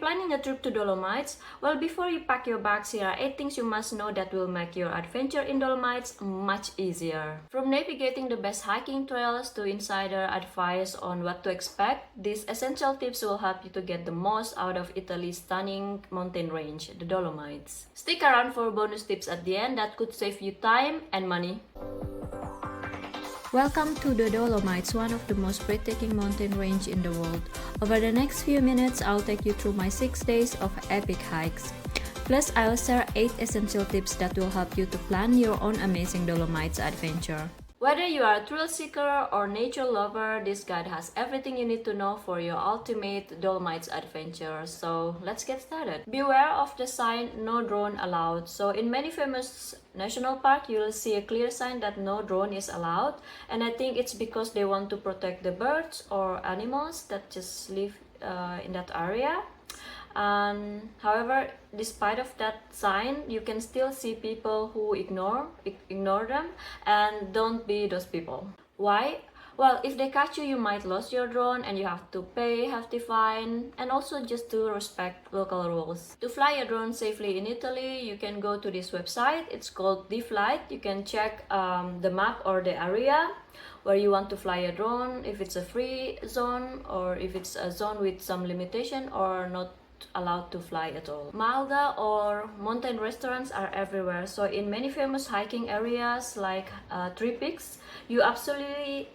planning a trip to Dolomites? Well, before you pack your bags, here are 8 things you must know that will make your adventure in Dolomites much easier. From navigating the best hiking trails to insider advice on what to expect, these essential tips will help you to get the most out of Italy's stunning mountain range, the Dolomites. Stick around for bonus tips at the end that could save you time and money. Welcome to the Dolomites, one of the most breathtaking mountain range in the world. Over the next few minutes, I'll take you through my 6 days of epic hikes. Plus, I'll share 8 essential tips that will help you to plan your own amazing Dolomites adventure. Whether you are a thrill seeker or nature lover, this guide has everything you need to know for your ultimate Dolomites adventure. So let's get started. Beware of the sign "No drone allowed." So in many famous national parks, you will see a clear sign that no drone is allowed, and I think it's because they want to protect the birds or animals that just live in that area. And however, despite of that sign, you can still see people who ignore them, and don't be those people. Why? Well, if they catch you, you might lose your drone and you have to pay hefty fine, and also just to respect local rules. To fly a drone safely in Italy, you can go to this website. It's called D-Flight. You can check the map or the area where you want to fly a drone, if it's a free zone or if it's a zone with some limitation or not allowed to fly at all. Malga or mountain restaurants are everywhere. So in many famous hiking areas like Tre Peaks, you absolutely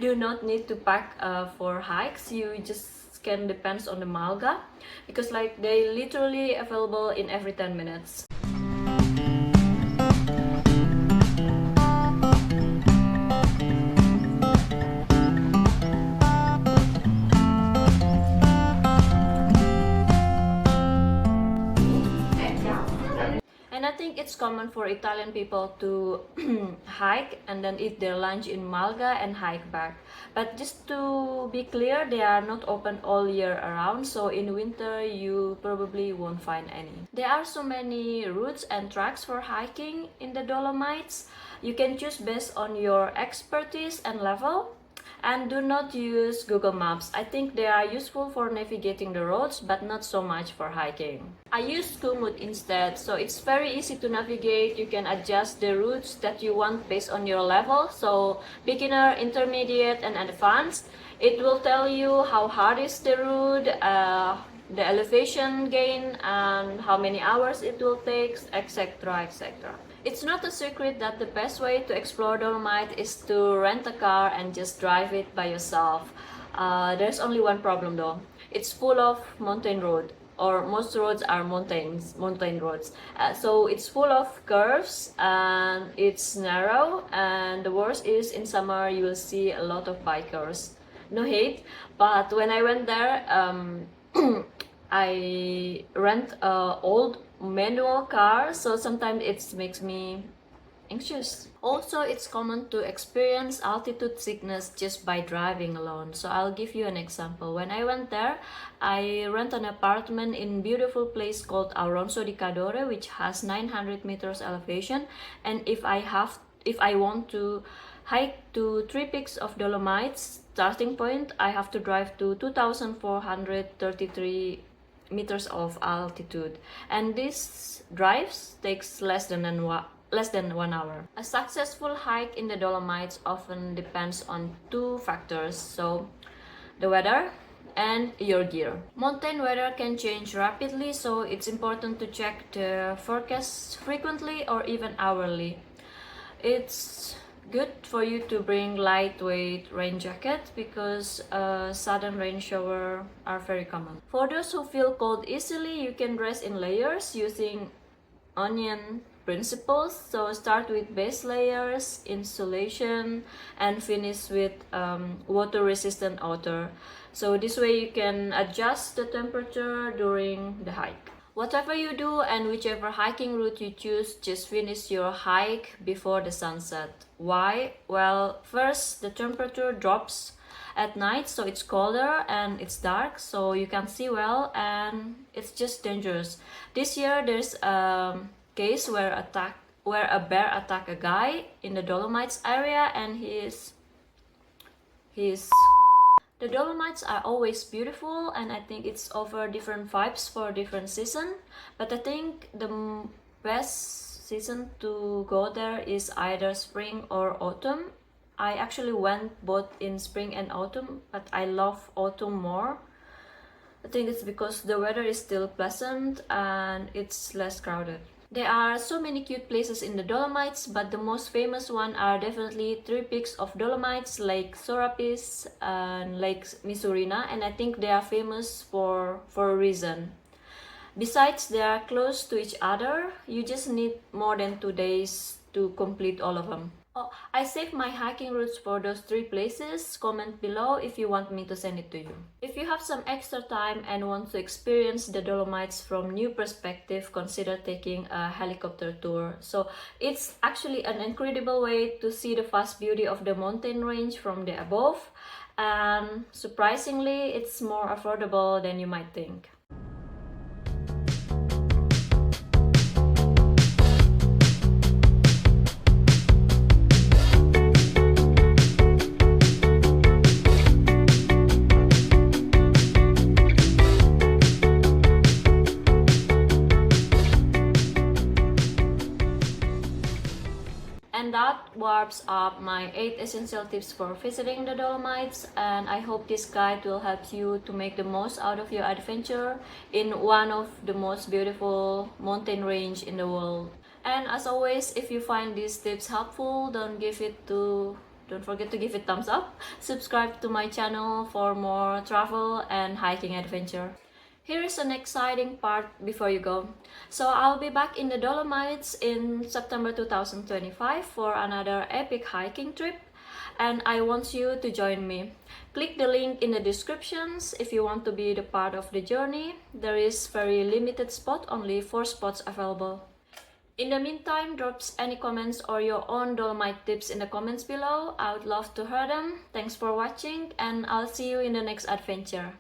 do not need to pack for hikes. You just can depend on the malga because like they literally available in every 10 minutes. And I think it's common for Italian people to hike and then eat their lunch in Malga and hike back. But just to be clear, they are not open all year around, so in winter you probably won't find any. There are so many routes and tracks for hiking in the Dolomites. You can choose based on your expertise and level. And do not use Google Maps. I think they are useful for navigating the roads, but not so much for hiking. I use Komoot instead, so it's very easy to navigate. You can adjust the routes that you want based on your level, so beginner, intermediate, and advanced. It will tell you how hard is the route, the elevation gain, and how many hours it will take, etc., etc. It's not a secret that the best way to explore Dolomite is to rent a car and just drive it by yourself. There's only one problem though. It's full of mountain road, or most roads are mountain roads. So it's full of curves and it's narrow, and the worst is in summer you will see a lot of bikers. No hate, but when I went there, I rent a old manual car, so sometimes it makes me anxious. Also, it's common to experience altitude sickness just by driving alone. So I'll give you an example. When I went there, I rent an apartment in a beautiful place called Alonso di Cadore, which has 900 meters elevation, and if I want to hike to 3 peaks of Dolomites starting point, I have to drive to 2,433 meters of altitude, and this drives takes less than 1 hour. A successful hike in the Dolomites often depends on 2 factors, so the weather and your gear. Mountain weather can change rapidly, so it's important to check the forecast frequently or even hourly. It's good for you to bring lightweight rain jacket because sudden rain shower are very common. For those who feel cold easily, you can dress in layers using onion principles. So start with base layers, insulation, and finish with water resistant outer. So this way you can adjust the temperature during the hike. Whatever you do and whichever hiking route you choose, just finish your hike before the sunset. Why? Well, first, the temperature drops at night, so it's colder and it's dark, so you can see well, and it's just dangerous. This year, there's a case where a bear attacked a guy in the Dolomites area, and he's The Dolomites are always beautiful, and I think it's over different vibes for different season. But I think the best season to go there is either spring or autumn. I actually went both in spring and autumn, but I love autumn more. I think it's because the weather is still pleasant and it's less crowded. There are so many cute places in the Dolomites, but the most famous one are definitely three peaks of Dolomites, Lake Sorapis and Lake Misurina, and I think they are famous for a reason. Besides, they are close to each other. You just need more than 2 days to complete all of them. Oh, I saved my hiking routes for those three places. Comment below if you want me to send it to you. If you have some extra time and want to experience the Dolomites from new perspective, consider taking a helicopter tour. So it's actually an incredible way to see the vast beauty of the mountain range from the above, and surprisingly, it's more affordable than you might think. And that wraps up my 8 essential tips for visiting the Dolomites, and I hope this guide will help you to make the most out of your adventure in one of the most beautiful mountain range in the world. And as always, if you find these tips helpful, don't forget to give it thumbs up. Subscribe to my channel for more travel and hiking adventure. Here is an exciting part before you go. So I'll be back in the Dolomites in September 2025 for another epic hiking trip, and I want you to join me. Click the link in the descriptions if you want to be the part of the journey. There is very limited spot, only 4 spots available. In the meantime, drop any comments or your own Dolomite tips in the comments below. I would love to hear them. Thanks for watching, and I'll see you in the next adventure.